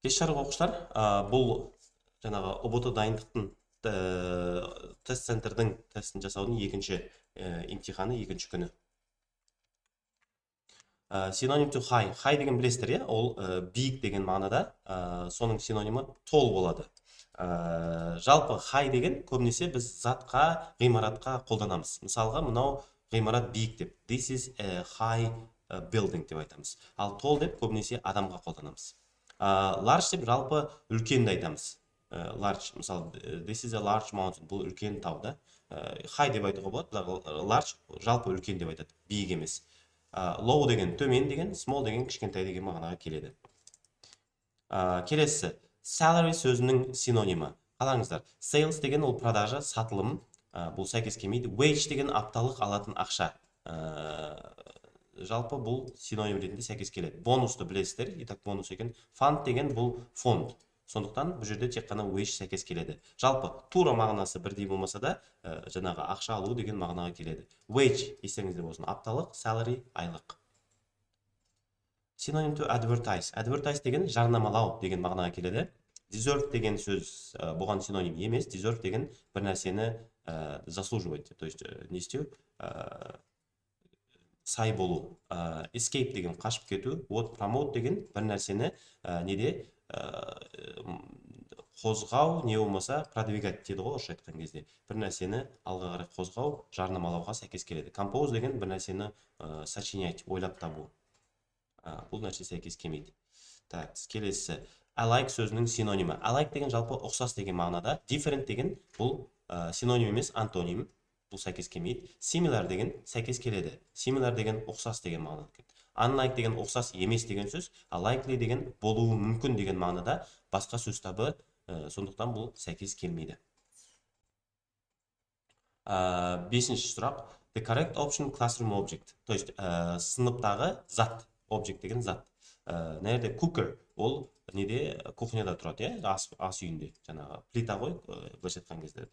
Кеш жарық оқушылар, бұл жаңағы ұбт дайындықтың тест центрдің тестін жасаудың екінші имтиханы, екінші күні. Синоним to high. High деген білесіздер, иә? Ол биік деген мағынада, соның синонимі tall болады. Жалпы high деген көбінесе біз затқа, ғимаратқа қолданамыз. Мысалға, мынау ғимарат биік деп. This is a high building деп айтамыз. Ал tall деп көбінесе адамға қолданамыз. Large деп жалпы үлкенді айтамыз. Large, мысалы, this is a large mountain, бұл үлкен тау да. High деп айтуға болады, бірақ large жалпы үлкен деп айтады, биік емес. Low деген төмен деген, small деген кішкентай деген мағынаға келеді. Келесі, salary сөзінің синонимі. Қалаңыздар, sales деген ол продажа, сатылым, бұл сәйкес келмейді. Wage деген апталық алатын ақша. Жалпы бұл синоним ретінде сәйкес келеді. Бонусты білесіздер, итак бонус екен. Fund деген бұл фонд. Сондықтан бұл жерде тек қана wage сәйкес келеді. Жалпы тура мағынасы бірдей болмаса да, жаңағы ақша алу деген мағынаға келеді. Wage естеріңізде болсын, апталық, salary айлық. Синоним to advertise. Advertise деген жарнамалау деген мағынаға келеді. Deserve деген сөз бұған синоним емес. Deserve деген бір нәрсені заслуживать, то есть не істеу, сай болу. Escape деген қашып кету. Вот promote деген бір нәрсені неде қозғау, не болмаса продвигать дейді ғой, орысша айтқан кезде. Бір нәрсені алға қарай қозғау, жарнамалауға сәйкес келеді. Compose деген бір нәрсені сочинять, ойлап табу. Бұл нәрсе сәйкес келмейді. Так, келесі. Alike сөзінің синонимі. Alike деген жалпы ұқсас деген мағынада. Different деген бұл синоним емес, антоним. Бұл сәйкес келмейді. Similar деген сәйкес келеді. Similar деген ұқсас деген мағынада. Unlike деген ұқсас емес деген сөз. Likely деген болуы мүмкін деген мағынада басқа сөз табы, сондықтан бұл сәйкес келмейді. Бесінші сұрақ. The correct option classroom object. То есть сыныптағы зат. Object деген зат. Нәрде cooker, ол неде кухняда тұрады, ас үйінде. Жаңағы плита ғой, былайша айтқан кезде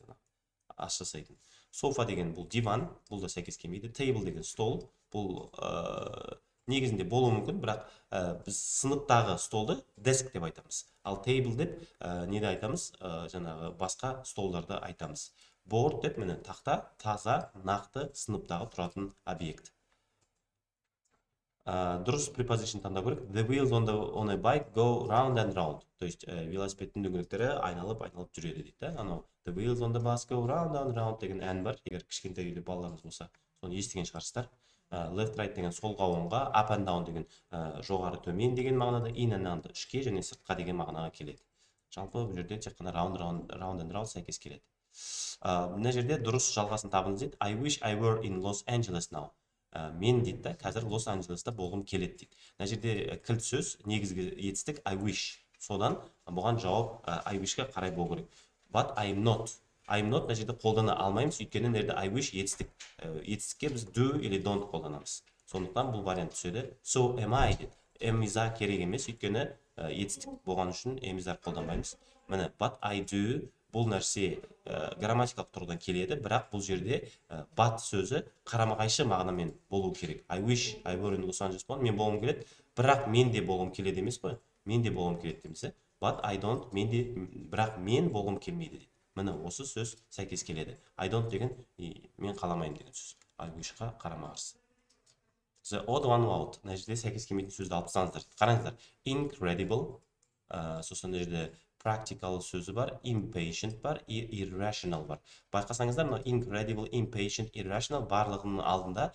ас жасайтын. Софа деген бұл диван, бұл да сәйкес келмейді. Table деген стол, бұл негізінде болуы мүмкін, бірақ біз сыныптағы столды desk деп айтамыз. Ал table деп неде айтамыз, жаңағы басқа столдарды айтамыз. Board деп, міне, тақта, таза, нақты сыныптағы тұратын объект. Дұрыс preposition таңдау керек. The wheels on a bike go round and round. То есть велосипедтің дөңгелектері айналып жүреді дейді. Анау The wheels on the bus go round and round деген ән бар. Егер кішкентай үйлі балаларыңыз болса, соны естіген шығарсыздар. Left right деген солға оңға, up and down деген жоғары төмен деген мағынада, in and out ішке және сыртқа деген мағынаға келеді. Жалпы бұл жерде тек қана round and round сәйкес келеді. Мына жерде дұрыс жалғасын табыңыз дейді. I wish I were in Los Angeles now. Мен дейді, қазір Лос-Анджелеста болғым келеді дейді. Мына жерде кілт сөз, негізгі етістік I wish. Содан бұған жауап I wish-ке қарай болу керек. But I'm not. I'm not мына жерде қолдана алмаймыз, өйткені мына жерде I wish етістік. Етістікке біз do или don't қолданамыз. Сондықтан бұл вариант түседі. So am I дейді. Am is a керек емес, өйткені етістік болған үшін am is a қолданбаймыз. Міне, but I do бұл нәрсе грамматикалық тұрғыдан келеді, бірақ бұл жерде but сөзі қарама-қайшы мағынамен болу керек. I wish I were in Los Angeles. Мен болғым келеді, бірақ мен де болғым келеді емес қой. Мен де болғым келеді демесе. But I don't, бірақ мен болғым келмейді дейді. Міне осы сөз сәйкес келеді. I don't деген мен қаламаймын деген сөз. I wish-қа қарама-қарсы. The odd one out. Мына жерде сәйкес келмейтін сөзді алып тастаңыздар. Қараңыздар. Incredible, сосын мына жерде practical сөзі бар, impatient бар, irrational бар. Байқасаңыздар, мына incredible, impatient, irrational барлығының алдында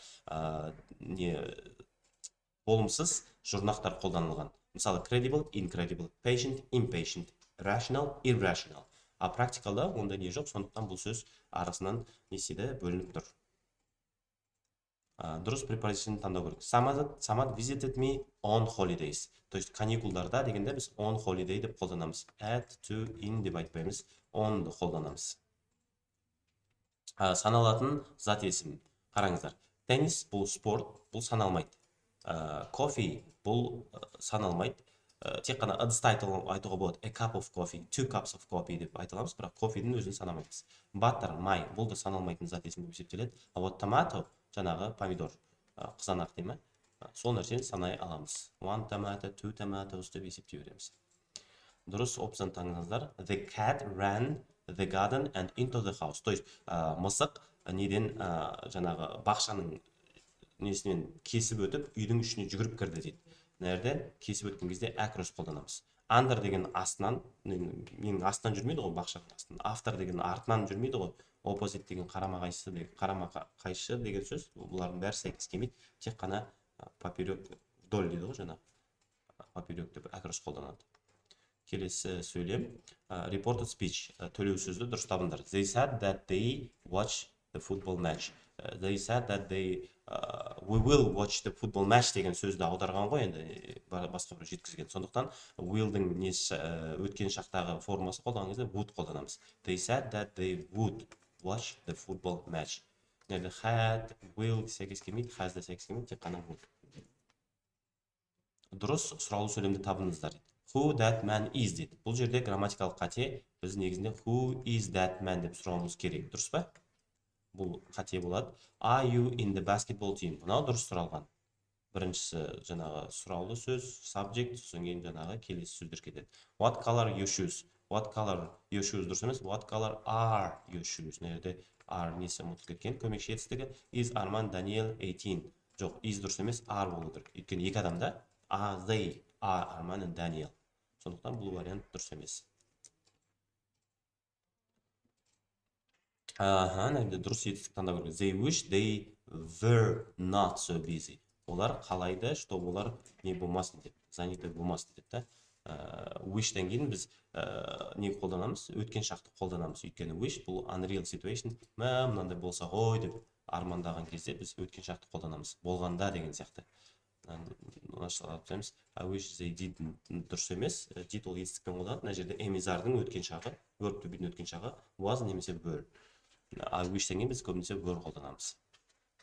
болымсыз жұрнақтар қолданылған. Мысалы, credible, incredible, patient, impatient, rational, irrational. А практикалда онда не жоқ, сондықтан бұл сөз арасынан неседі бөлініп тұр. Дұрыс preposition таңдау керек. Самат visited me on holidays. То есть каникулдарда дегенде біз on holiday деп қолданамыз. At, to, in деп айтпаймыз, on қолданамыз. Саналатын зат есім. Қараңыздар. Теннис бұл спорт, бұл саналмайды. Coffee бұл саналмайды. Тек қана adstitle айтуға болады. A cup of coffee, 2 cups of coffee деп айтыламыз, бірақ кофедің өзін санамаймыз. Butter, май, бұл да саналмайтын зат есім деп есептеледі. А вот tomato, жаңағы помидор, қызанақ деймі, сол нәрсені санай аламыз. 1 tomato, 2 tomatoes деп есептей береміз. Дұрыс опцион таңдаңыздар. The cat ran the garden and into the house. То есть мысық неден жаңағы бақшаның несінен кесіп өтіп, үйдің ішіне жүгіріп кірді дейді. Мына кесіп өткен кезде across қолданамыз. Under деген астынан, менің астынан жүрмейді ғой, бақшаның астынан. After деген артынан жүрмейді ғой. Opposite деген қарама қайшы деген сөз. Бұлардың бәрі сәйкес келмейді. Тек қана поперек вдоль дейді ғой, жаңа поперек деп across қолданады. Келесі сөйлем. Reported speech. Төлеу сөзді дұрыс табыңдар. They said that they watch the football match. They said that they we will watch the football match деген сөзді аударған ғой, енді басқа бір жеткізген. Сондықтан will'дің несі өткен шақтағы формасы қолданған кезде would қолданамыз. They said that they would watch the football match. Енді had, will сәйкес келмейді, has да сәйкес келмейді, тек қана would. Дұрыс сұраулы сөйлемді табыңыздар. Who that man is дейді. Бұл жерде грамматикалық қате. Біз негізінде who is that man деп сұрауымыз керек. Дұрыс па? Бұл қате болады. Are you in the basketball team? Мынау дұрыс сұралған. Біріншісі жаңағы сұраулы сөз, subject, содан кейін жаңағы келесі сөздер кетеді. What color your shoes? What color your shoes дұрыс емес. What color are your shoes? Мына жерде are несі ұмытылып кеткен. Көмекші етістігі is Arman Daniel 18. Жоқ, is дұрыс емес, are болу керек. Өйткені екі адамда they are Arman and Daniel. Сондықтан бұл вариант дұрыс емес. Дұрыс етістік таңдау керек. They wish they were not so busy. Олар қалайды, что олар не болмасын деп, заняты болмасын деп та. Wish-тен кейін біз не қолданамыз? Өткен шақты қолданамыз. Өйткені wish бұл unreal situation. Мынандай болса ғой деп армандаған кезде біз өткен шақты қолданамыз. Болғанда деген сияқты. I wish they didn't дұрыс емес. Did ол етістікпен қолданады. Мына жерде am is-ардың өткен шағы, verb to be-дің өткен шағы was немесе were. I wish-тен кейін біз көбінесе were қолданамыз.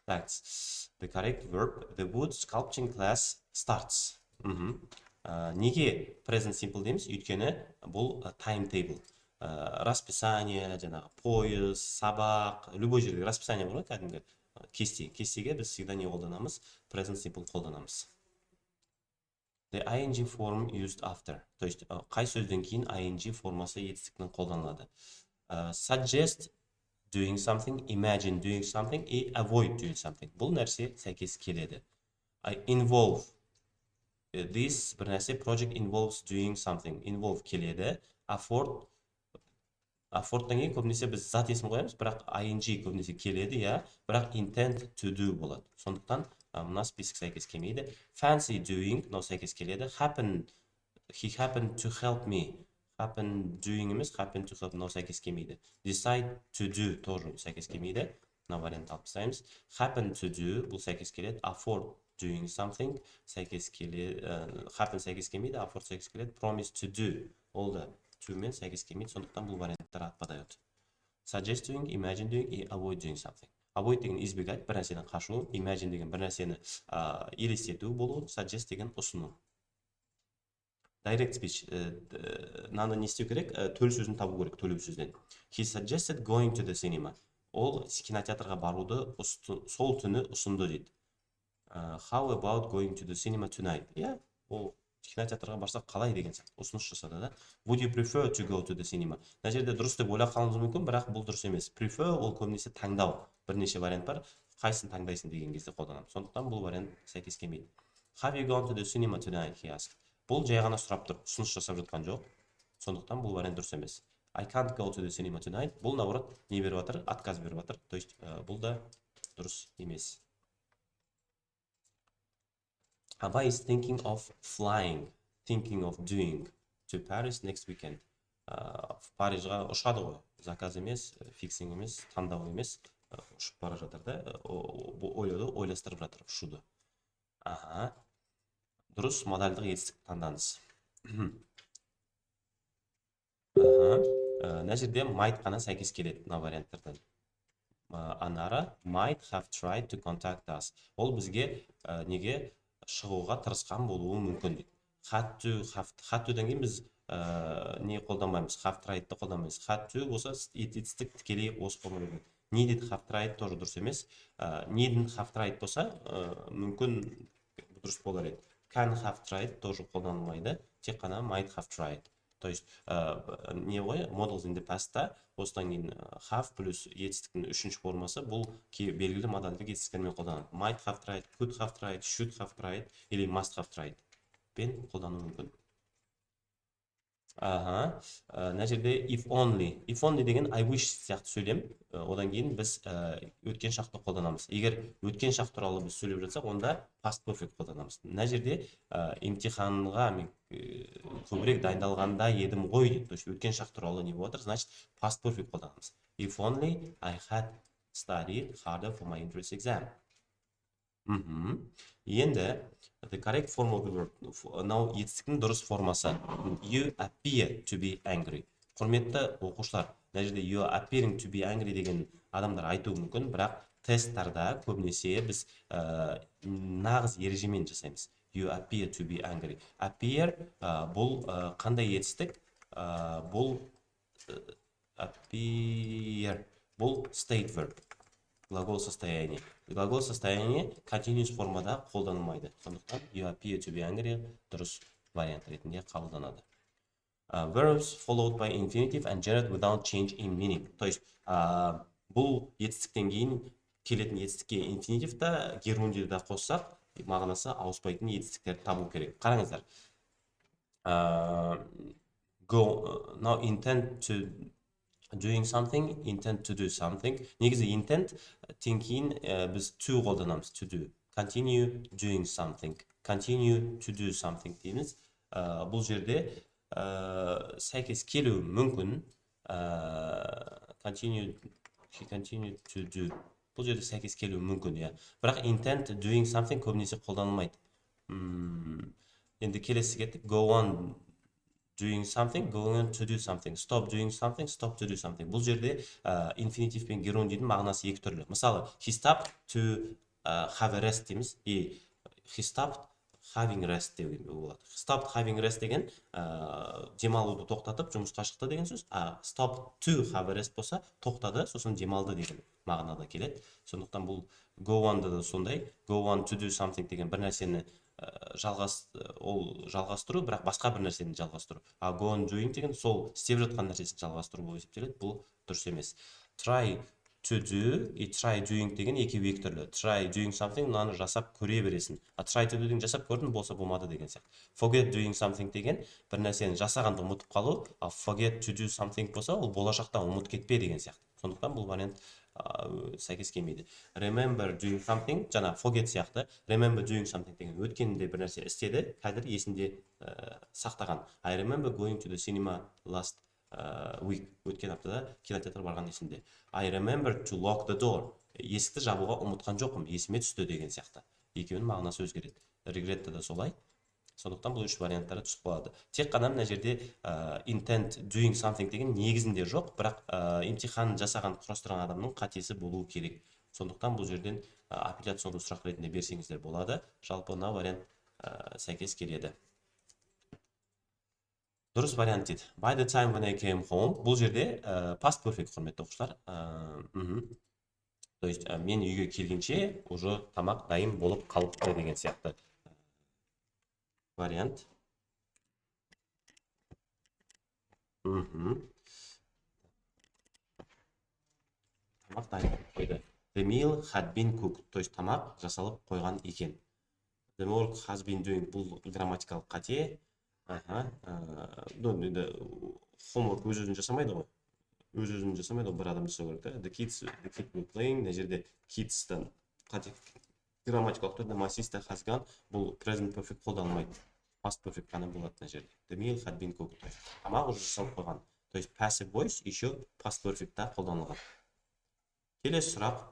That's the correct verb. The wood sculpting class starts. Неге present simple дейміз? Өйткені бұл timetable. Расписание, жаңағы пойыз, сабақ, любой жерде расписание бар ғой, кәдімгі кесте. Кестеге біз всегда не қолданамыз? Present simple қолданамыз. The ing form used after. То есть, қай сөзден кейін ing формасы етістіктің қолданылады. Suggest doing something, imagine doing something, и avoid doing something. Бұл нәрсе сәйкес келеді. Involve. This бір нәрсе project involves doing something. Involve келеді. Afford'тан кейін көбінесе біз зат есім қоямыз, бірақ ing көбінесе келеді, я, бірақ intend to do болады. Сондықтан мына список сәйкес келмейді. Fancy doing, мынау сәйкес келеді. He happened to help me. Happen doing емес, happen to help, мынау сәйкес келмейді. Decide to do тоже сәйкес келмейді. Мына вариант алып тастаймыз. Happen to do, бұл сәйкес келеді. Afford doing something сәйкес келеді. Happen сәйкес келмейді, afford сәйкес келеді. Promise to do, ол да to мен сәйкес келмейді, сондықтан бұл варианттар отпадает. Suggest doing, imagine doing и avoid doing something. Avoid деген избегать, бір нәрседен қашу, imagine деген бір нәрсені елестету болу, suggest деген ұсыну. Direct speech. Мынаны не істеу керек? Төл сөзін табу керек, төлеу сөзден. He suggested going to the cinema. Ол кинотеатрға баруды сол түні ұсынды дейді. How about going to the cinema tonight? Я, ол кинотеатрға барсақ қалай деген сияқты ұсыныс жасады да. Would you prefer to go to the cinema? Мына жерде дұрыс деп ойлап қалуыңыз мүмкін, бірақ бұл дұрыс емес. Prefer ол көбінесе таңдау. Бірнеше вариант бар. Қайсысын таңдайсың деген кезде қолданамыз. Сондықтан бұл вариант сәйкес келмейді. Have you gone to the cinema tonight? He asked. Бұл жай ғана сұрап тұр, ұсыныс жасап жатқан жоқ. Сондықтан бұл вариант дұрыс емес. I can't go to the cinema tonight. Бұл наоборот не беріп жатыр? Отказ беріп жатыр. То есть бұл да дұрыс емес. Абай is thinking of flying, thinking of doing to Paris next weekend. Парижға ұшады ғой. Заказ емес, фиксинг емес, таңдау емес, ұшып бара жатыр да, ойластырып жатыр ұшуды. Дұрыс модальдық етістік таңдаңыз. Мына жерде might қана сәйкес келеді мына варианттардан. Анара might have tried to contact us. Ол бізге неге шығуға тырысқан болуы мүмкін дейді. Had to-ден кейін біз не қолданбаймыз? Have tried-ті қолданбаймыз. Had to болса етістік тікелей осы формулаға. Needed have tried тоже дұрыс емес. Needn't have tried болса мүмкін дұрыс болар еді. Can have tried тоже қолданылмайды. Тек қана might have tried. То есть не ғой, models in the past'та осыдан кейін have плюс етістіктің үшінші формасы бұл белгілі модальдік етістіктермен қолданылады. Might have tried, could have tried, should have tried или must have tried пен қолдану мүмкін. Мына жерде if only деген I wish сияқты сөйлем. Одан кейін біз өткен шақты қолданамыз. Егер өткен шақ туралы біз сөйлеп жатсақ, онда past perfect қолданамыз. Мына жерде емтиханға мен көбірек дайындалғанда едім ғой дейді. То есть өткен шақ туралы не болып отыр, значит past perfect қолданамыз. If only I had studied harder for my entrance exam. Енді the correct form of the verb. Now етістіктің дұрыс формасы. You appear to be angry. Құрметті оқушылар, мына жерде you appearing to be angry деген адамдар айтуы мүмкін, бірақ тесттарда көбінесе біз нағыз ережемен жасаймыз. You appear to be angry. Appear бұл қандай етістік? Бұл appear бұл state verb. Глагол состояние. Глагол состояние continuous формада қолданылмайды. Сондықтан you appear to be angry дұрыс вариант ретінде қабылданады. Verbs followed by infinitive and generate without change in meaning. То есть бұл етістіктен кейін келетін етістікке инфинитивта, герундивда қоссақ, мағынасы ауыспайтын етістіктерді табу керек. Қараңыздар. Now intend to doing something, intend to do something. Негізі intend кейін біз to қолданамыз, to do. Continue doing something, continue to do something дейміз. Бұл жерде сәйкес келуі мүмкін. Continue to do. Бұл жерде сәйкес келуі мүмкін, иә. Бірақ intend doing something көбінесе қолданылмайды. Енді келесі кеттік. Go on doing something, going to do something. Stop doing something, stop to do something. Бұл жерде infinitive пен герундивдің мағынасы екі түрлі. Мысалы, he stopped to have a rest дейміз. И he stopped having rest деген болады. Stopped having rest деген демалуды тоқтатып, жұмысқа шықты деген сөз. Stop to have a rest болса, тоқтады, сосын демалды деген мағынада келеді. Сондықтан бұл go on да сондай. Go on to do something деген бір нәрсені жалғастыру, бірақ басқа бір нәрсені жалғастыру. Go on doing деген сол істеп жатқан нәрсесін жалғастыру болып есептеледі. Бұл дұрыс емес. Try to do и try doing деген екеуі екі түрлі. Try doing something мынаны жасап көре бересің. Try to do деген жасап көрдің, болса болмады деген сияқты. Forget doing something деген бір нәрсені жасағанды ұмытып қалу, ал forget to do something болса, ол болашақта ұмыт кетпе деген сияқты. Сондықтан бұл вариант сәйкес келмейді. Remember doing something, жаңа forget сияқты, remember doing something деген өткенде бір нәрсе істеді, қазір есінде сақтаған. I remember going to the cinema last week. Өткен аптада кинотеатр барған есімде. I remember to lock the door. Есікті жабуға ұмытқан жоқпын, есіме түсті деген сияқты. Екеуінің мағынасы өзгереді. Regret да солай. Сондықтан бұл үш варианттары түсіп қалады. Тек қана мына жерде intend doing something деген негізінде жоқ, бірақ емтихан жасаған құрастырған адамның қатесі болуы керек. Сондықтан бұл жерден апелляционды сұрақ ретінде берсеңіздер болады. Жалпы мына вариант сәйкес келеді. Дұрыс вариант дейді. By the time when I came home. Бұл жерде past perfect, құрметті оқушылар. То есть мен үйге келгенше уже тамақ дайын болып қалыпты деген сияқты вариант. Тамақ дайын қойды. The meal had been cooked. То есть тамақ жасалып қойған екен. The work has been doing. Бұл грамматикалық қате. Homework өз-өзін жасамайды ғой. Өз-өзін жасамайды ғой, бір адам жасау керек. The kids were playing. Мына жерде kids-тан қате грамматикалық түрде массивті has gone. Бұл present perfect қолданылмайды. Past perfect қана болады мына жерде. The meal had been cooked. Тамақ уже жасалып қойған. То есть passive voice еще past perfect-та қолданылған. Келесі сұрақ.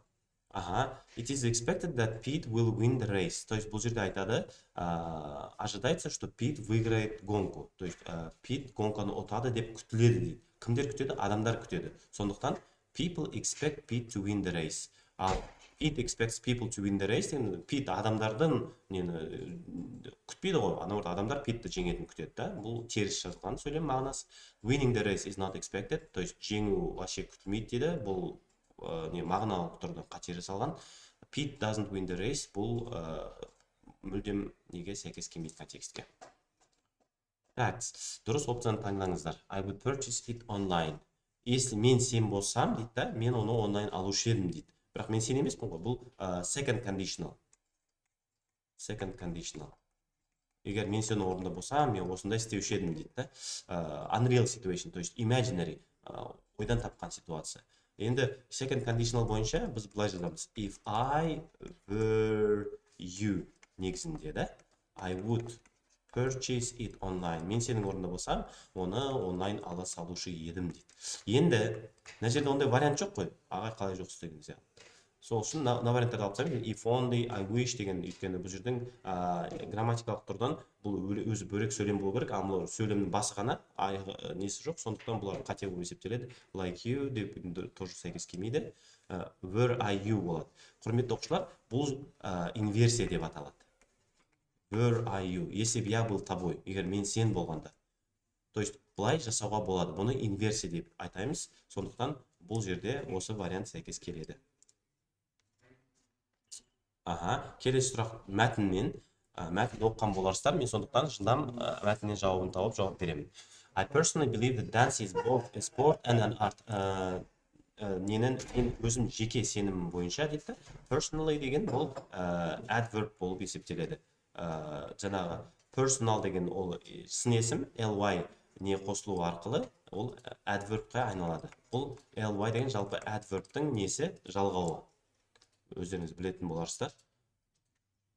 It is expected that Pete will win the race. То есть бұл жерде айтады, ожидается, что Pete выиграет гонку. То есть Pete гонканы ұтады деп күтіледі дейді. Кімдер күтеді? Адамдар күтеді. Сондықтан people expect Pete to win the race. Pete expects people to win the race. Pete адамдардың күтпейді ғой. Анауырда адамдар Питті жеңетін күтеді. Бұл теріс жазылған сөйлем мағынасы. Winning the race is not expected. То есть жеңу вообще күтілмейді дейді. Бұл мағыналық тұрды қате жасалған. Pete doesn't win the race. Бұл мүлдем неге сәйкес келмейді контекстке. Так, дұрыс опцияны таңдаңыздар. I would purchase it online. Если мен сен болсам, дейді да, мен оны онлайн алушы едім дейді. Бірақ мен сен емеспін ғой, бұл second conditional. Second conditional. Егер мен сенің орнында болсам, мен осындай істеуші едім дейді да. Unreal situation, то есть imaginary, ойдан тапқан ситуация. Енді second conditional бойынша біз былай жазамыз. If I were you негізінде да. I would purchase it online. Мен сенің орнында болсам, оны онлайн ала салушы едім дейді. Енді мына жерде ондай вариант жоқ қой. Ағай қалай жоқ деген сияқты. Сол үшін мына варианттарды алып тастаймын. If only I wish деген, өйткені бұл жердің грамматикалық тұрдан бұл өзі бөлек сөйлем болу керек, ал мынау сөйлемнің басы ғана несі жоқ, сондықтан бұлар қате болып есептеледі. Like you деп тоже сәйкес келмейді. Were I you болады. Құрметті оқушылар, бұл инверсия деп аталады. Were I you? Если бы я был тобой, егер мен сен болғанда. То есть былай жасауға болады. Бұны инверсия деп айтаймыз. Сондықтан бұл жерде осы вариант сәйкес келеді. Келесі сұрақ мәтіннен. Мәтін оққан боларсыздар, мен сондықтан жылдам мәтіннен жауабын тауып жауап беремін. I personally believe that dance is both a sport and an art. Мен өзім жеке сенім бойынша дейді. Personally деген бұл adverb болып есептеледі. Жаңағы personal деген ол сын есім ly не қосылу арқылы ол adverbқа айналады. Бұл ly деген жалпы adverbтің несі жалғауы. Өздеріңіз білетін боларсыздар.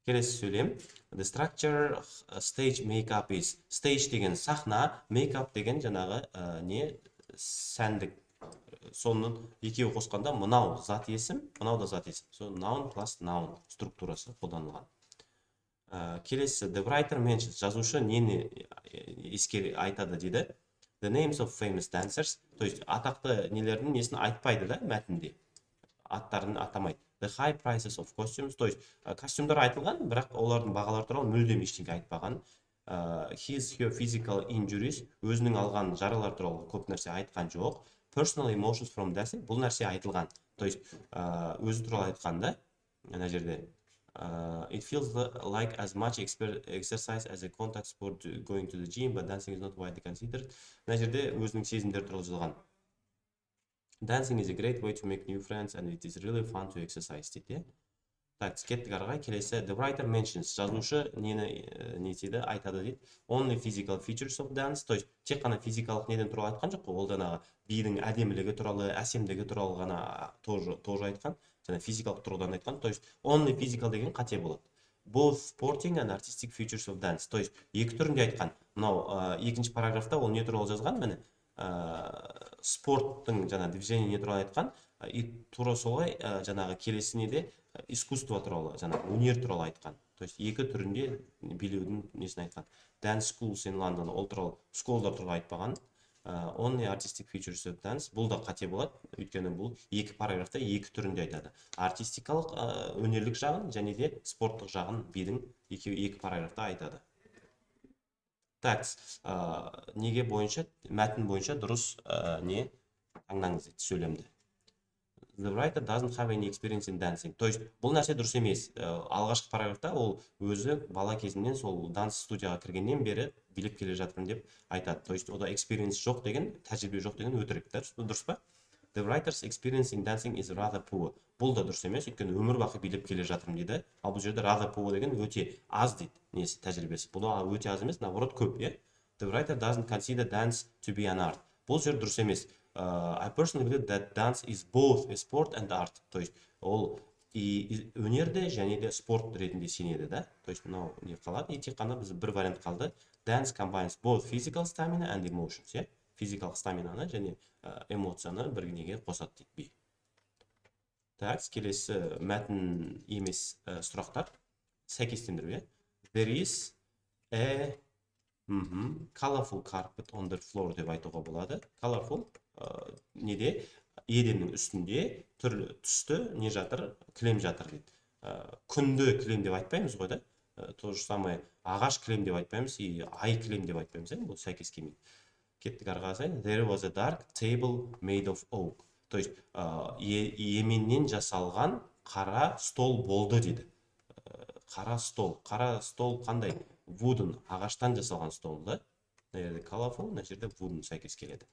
Келесі сөйлем. The structure stage makeup is. Stage деген сахна, makeup деген жаңағы не сәндік. Соның екеуі қосқанда мынау зат есім, мынау да зат есім. So noun plus noun структурасы қолданылған. Келесі, the writer mentions, жазушы нені айтады дейді. The names of famous dancers, то есть атақты нелердің несін айтпайды да мәтінде. Аттарын атамайды. The high prices of costumes, то есть костюмдар айтылған, бірақ олардың бағалары туралы мүлдем ештеңе айтпаған. His her physical injuries, өзінің алған жаралар туралы көп нәрсе айтқан жоқ. Personal emotions from dancing, бұл нәрсе айтылған. То есть өзі туралы айтқанда, ана жерде it feels like as much exercise as a contact sport going to the gym, but dancing is not widely considered. Ана жерде өзінің сезімдері туралы жазылған. Dancing is a great way to make new friends and it is really fun to exercise дейді. Так, кеттік арға. Келесі, the writer mentions, жазушы нені нетеді, айтады дейді. Only physical features of dance, то есть тек қана физикалық неден туралы айтқан жоқ қой, ол данағы бидің әдемілігі туралы, әсемдігі туралы ғана тоже айтқан, және физикалық тұрғыдан айтқан. То есть only physical деген қате болады. Both sporting and artistic features of dance, то есть екі түрінде айтқан. Мынау екінші параграфта ол не туралы жазған, міне спорттың жаңа движение не туралы айтқан, и тура солай жаңағы келесіне де искусство туралы, жаңағы өнер туралы айтқан. То есть екі түрінде билеудің несін айтқан. Dance schools in London, ол туралы школдар туралы айтпаған. Only artistic features of dance, бұл да қате болады, өйткені бұл екі параграфта екі түрінде айтады. Артистикалық өнерлік жағын және де спорттық жағын бидің екі параграфта айтады. Так, неге бойынша, мәтін бойынша дұрыс не таңдаңыз дейді сөйлемді. The writer doesn't have any experience in dancing. То есть бұл нәрсе дұрыс емес. Алғашқы параграфта ол өзі бала кезінен сол данс студияға кіргеннен бері билеп келе жатырмын деп айтады. То есть ода experience жоқ деген, тәжірибе жоқ деген өтірік. Дұрыс па? The writer's experience in dancing is rather poor. Бұл да дұрыс емес, өйткені өмір бақи билеп келе жатырмын дейді. Ал бұл жерде rather poor деген өте аз дейді, несі тәжірибесі. Бұл өте аз емес, наоборот көп, иә. The writer doesn't consider dance to be an art. Бұл жер дұрыс емес. I personally believe that dance is both a sport and art. То есть ол өнерде және де спорт ретінде сенеді да. То есть мынау не қалады, тек қана біз бір вариант қалды. Dance combines both physical stamina and emotions, иә. Физикалық стаминаны және эмоцияны бір неге қосады дейді би. Так, келесі мәтін емес сұрақтар. Сәйкестендіру, иә. There is a colorful carpet on the floor деп айтуға болады. Colorful неде еденнің үстінде түрлі түсті не жатыр, кілем жатыр дейді. Күнді кілем деп айтпаймыз ғой да. То же самое ағаш кілем деп айтпаймыз, и ай кілем деп айтпаймыз, бұл сәйкес келмейді. Кеттік арға қарай. There was a dark table made of oak. То есть еменнен жасалған қара стол болды дейді. Қара стол қандай? Wooden, ағаштан жасалған стол да. мына жерде colorful, мына жерде wooden сәйкес келеді.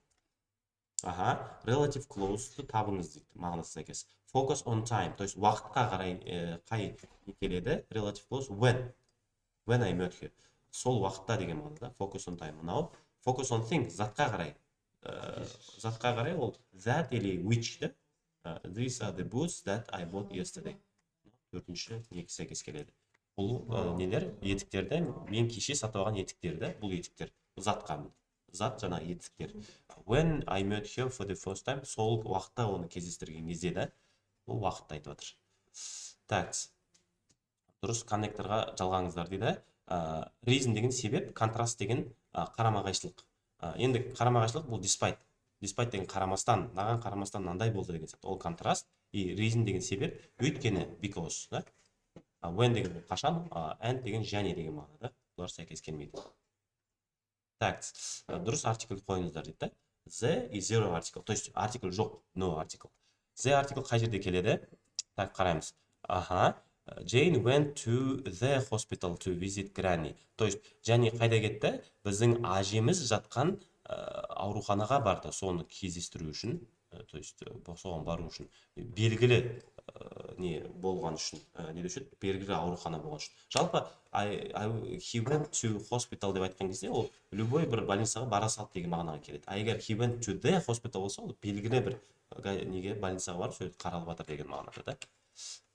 Аха, relative close-ты табыңыз дейді, мағынасы сәйкес. Focus on time, то есть уақытқа қарай қай келеді? Relative close when I met her. Сол уақытта деген мағынада focus on time. Мынау focus on thing, затқа қарай. Затқа қарай ол that или which да. These are the boots that I bought yesterday. Төртінші неге сәйкес келеді. Бұл нелер? Етіктерді мен кеше сатып алған етіктерді. Бұл етіктер затқа. Зат жаңа етіктер. When I met her for the first time, сол уақытта оны кездестірген кезде да, бұл уақытты айтып жатыр. Так, дұрыс коннекторға жалғаңыздар дейді. Reason деген себеп, контраст деген қарама-қайшылық. Енді қарама-қайшылық бұл despite. Despite деген қарамастан, маған қарамастан мынандай болды деген сияқты. Ол контраст. И reason деген себеп, өйткені because, да? When деген қашан, and деген және деген мағынада. Бұлар сәйкес келмейді. Так, дұрыс артикль қойыңыздар дейді. The и zero article. То есть артикль жоқ, no article. The article қай жерде келеді? Так, қараймыз. Аха. Jane went to the hospital to visit Granny. То есть, және қайда кетті? Біздің ажеміз жатқан ауруханаға барды, соны кездестіру үшін. То есть, соған бару үшін. Белгілі не болған үшін, не деуші, белгілі аурухана болған үшін. Жалпы, he went to hospital деп айтқан кезде, ол любой бір больницаға бара салды деген мағынаға келеді. Егер he went to the hospital болса, ол белгілі бір неге больницаға барып, сөйтіп қаралып жатыр деген мағынада да.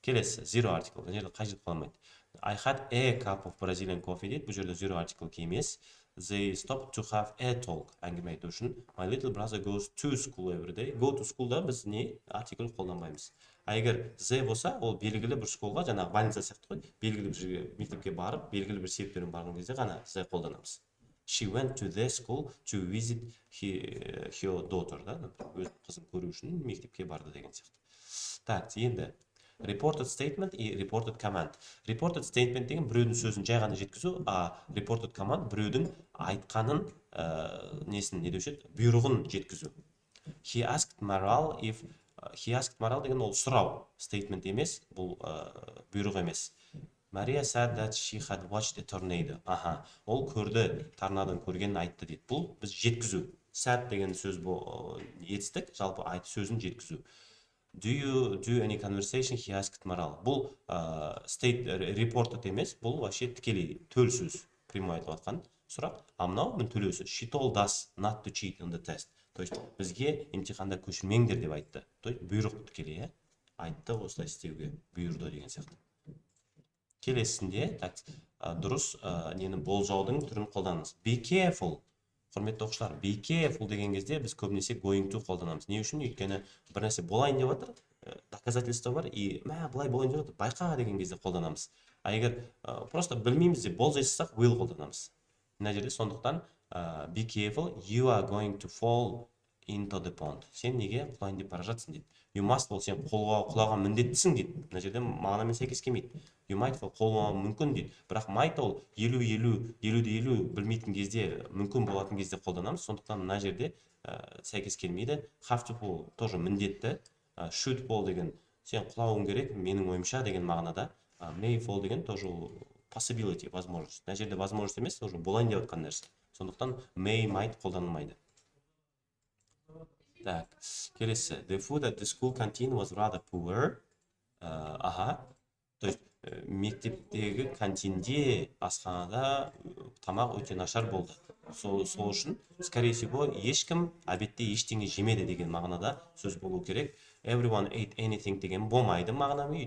Келесі, zero article. Бұл жерде қай жерде қалмайды. I had a cup of Brazilian coffee дейді. Бұл жерде zero article келмес. They stopped to have a talk. Әңгіме айту үшін. My little brother goes to school every day. Go to school-да біз не артикль қолданбаймыз. Егер the болса, ол белгілі бір школға, жаңағы больница сияқты ғой, белгілі бір жерге мектепке барып, белгілі бір себептермен барған кезде ғана the қолданамыз. She went to the school to visit her daughter, да, өз қызын көру үшін мектепке барды деген сияқты. Так, енді reported statement и reported command. Reported statement деген біреудің сөзін жай ғана жеткізу, reported command біреудің айтқанын, несін, не деуші, бұйрығын жеткізу. He asked Maral деген ол сұрау, statement емес, бұл бұйрық емес. Maria said that she had watched a tornado. Аха, ол көрді, торнадоны көргенін айтты дейді. Бұл біз жеткізу. Said деген сөз етістік, жалпы айт сөзін жеткізу. Do you do any conversation? He asked Maral. Бұл reported емес, бұл вообще тікелей төл сөз, прямой айтып жатқан сұрақ. Мынау мін төлеу сөз. She told us not to cheat on the test. То есть бізге емтиханда көшірмеңдер деп айтты. То есть бұйрық тікелей, айтты осылай істеуге, бұйырды деген сияқты. Келесінде, дұрыс нені болжаудың түрін қолданыңыз. Be careful. Құрметті оқушылар, be careful деген кезде біз көбінесе going to қолданамыз. Не үшін? Өйткені бір нәрсе болайын деп жатыр, доказательство бар, и былай болайын деп жатыр, байқа деген кезде қолданамыз. Егер просто білмейміз деп болжайсақ, will қолданамыз. Мына жерде сондықтан be careful, you are going to fall into the pond. Сен неге құлайын деп бара жатсың дейді. You must бол, сен құлаған міндеттісің дейді. Мына жерде мағынамен сәйкес келмейді. You might fall, құлауы мүмкін дейді. Бірақ might ол 50-50 білмейтін кезде, мүмкін болатын кезде қолданамыз. Сондықтан мына жерде сәйкес келмейді. Have to fall тоже міндетті. Should fall деген сен құлауың керек, менің ойымша деген мағынада. May fall деген тоже possibility, возможность. Мына жерде возможность емес, тоже болайын деп жатқан нәрсе. Сондықтан may, might қолданылмайды. Так, келесі. The food at the school canteen was rather poor. То есть, мектептегі кантинде, асханада тамақ өте нашар болды. Сол үшін, скорее всего, ешкім обедте ештеңе жемеді деген мағынада сөз болу керек. Everyone ate anything деген болмайды мағынамы,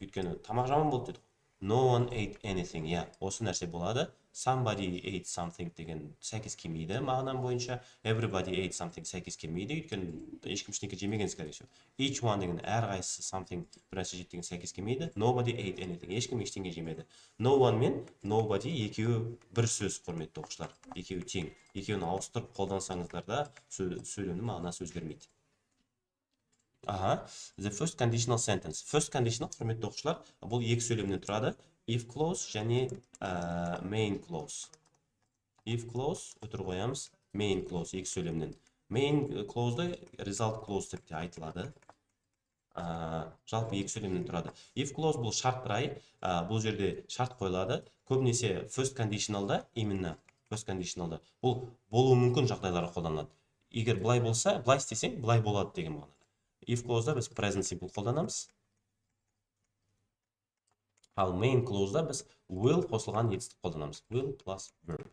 өйткені тамақ жаман болды деді. No one ate anything, осы нәрсе болады. Somebody ate something деген сәйкес келмейді мағынам бойынша. Everybody ate something сәйкес келмейді, өйткені ешкім ештеңе жемеген скорее всего. Each one деген әрқайсысы something бір нәрсе жеді деген сәйкес келмейді. Nobody ate anything, ешкім ештеңе жемеді. No one мен nobody екеуі бір сөз, құрметті оқушылар. Екеуі тең. Екеуін ауыстырып қолдансаңыздар да сөйлемнің мағынасы өзгермейді. The first conditional sentence. First conditional, құрметті оқушылар, бұл екі сөйлемнен тұрады. If clause және main clause. If clause өтір қоямыз, main clause екі сөйлемнен. Main clause'ды result clause деп те айтылады. Жалпы екі сөйлемнен тұрады. If clause бұл шарт рай, бұл жерде шарт қойылады. Көбінесе first conditionalда именно first conditionalда. Бұл болуы мүмкін жағдайларға қолданылады. Егер былай болса, былай істесең, былай болады деген мағынада. If clause'да біз present simple қолданамыз. Ал main clause'да біз will қосылған етістік қолданамыз. Will plus verb.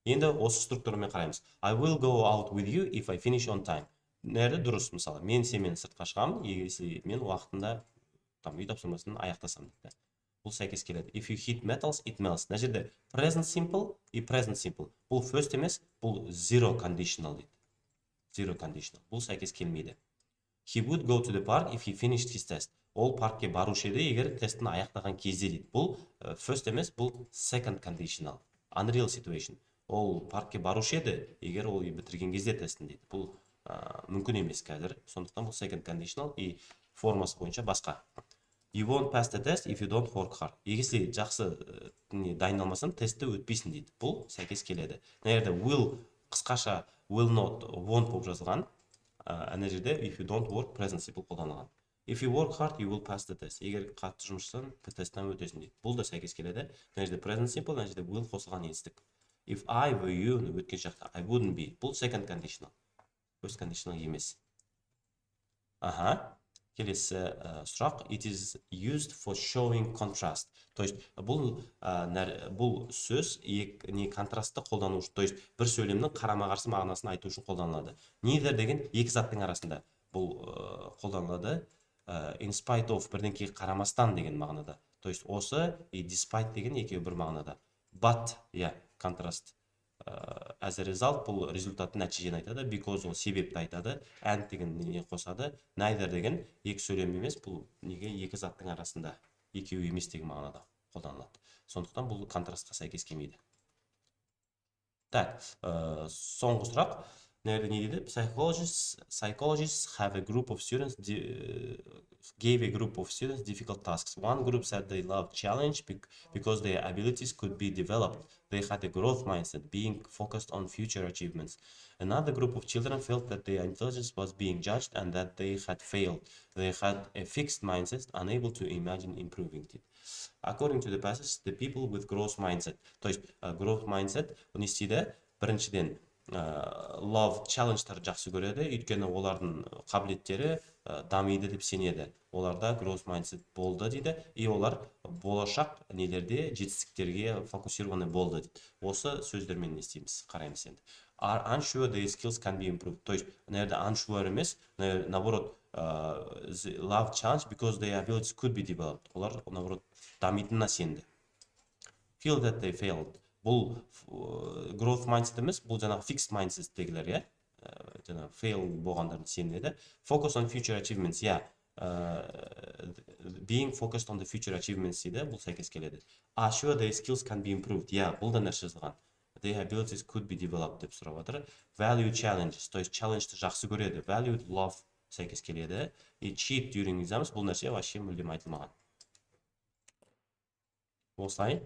Енді осы структурамен қараймыз. I will go out with you if I finish on time. Нәрді дұрыс, мысалы, мен сенімен сыртқа шығамын, егер мен уақытында үй тапсырмасын аяқтасам дейді. Бұл сәйкес келеді. If you hit metals, it melts. Мына жерде present simple и present simple. Бұл first емес, бұл zero conditional дейді. Zero conditional. Бұл сәйкес келмейді. He would go to the park if he finished his test. Ол паркке барушы еді, егер тестін аяқтаған кезде дейді. Бұл first емес, бұл second conditional. Unreal situation. Ол паркке барушы еді, егер ол бітірген кезде тестін дейді. Бұл мүмкін емес қазір. Сондықтан бұл second conditional и формасы бойынша басқа. You won't pass the test if you don't work hard. Егер жақсы дайындалмасаң, тестті өтпейсің дейді. Бұл сәйкес келеді. Мына жерде will қысқаша will not, won't болып жазылған. Ана жерде if you don't work present simple қолданылған. If you work hard, you will pass the test. Егер қатты жұмыссаң, тесттен өтесің дейді. Бұл да сәйкес келеді. Мына жерде present simple, мына жерде will қосылған етістік. If I were you, өткен шақта, I wouldn't be. Бұл second conditional. First conditional емес. Келесі сұрақ. It is used for showing contrast. То есть, бұл сөз контрастты қолдану үшін, то есть, бір сөйлемнің қарама-қарсы мағынасын айту үшін қолданылады. Neither деген екі заттың арасында бұл қолданылады. In spite of бірдеңеге қарамастан деген мағынада. То есть, осы despite деген екеуі бір мағынада. But, контраст. As a result, бұл результаттың нәтижені айтады. Because ол себепті айтады. And деген не қосады. Neither деген екі сөйлем емес, бұл неге екі заттың арасында екеуі емес деген мағынада қолданылады. Сондықтан бұл контрастқа сәйкес келмейді. Так, соңғы сұрақ. Не дейді? Psychologists have a group of students gave a group of students difficult tasks. One group said they loved challenge because their abilities could be developed. They had a growth mindset, being focused on future achievements. Another group of children felt that their intelligence was being judged and that they had failed. They had a fixed mindset, unable to imagine improving it. According to the passage, the people with growth mindset. То есть, growth mindset, не істейді? Біріншіден, love challenge-тар жақсы көреді, өйткені олардың қабілеттері дамиды деп сенеді. Оларда growth mindset болды дейді, и олар болашақ нелерде жетістіктерге фокусированы болды дейді. Осы сөздермен не істейміз? Қараймыз енді. Are unsure their skills can be improved. То есть, нәрді unsure емес, наоборот, love challenge because their abilities could be developed. Олар, наоборот, дамитынына сенді. Feel that they failed. Бұл growth mindset емес, бұл жаңағы fixed mindset дегілер, жаңағы fail болғандарын сенеді. Focus on future achievements, being focused on the future achievements дейді, бұл сәйкес келеді. Sure their skills can be improved, бұл да нәрсе жазылған. Their abilities could be developed деп сұрап отыр. Value challenges, то есть challenge-ті жақсы көреді. Valued love сәйкес келеді. И cheat during exams, бұл нәрсе вообще мүлдем айтылмаған. Осылай.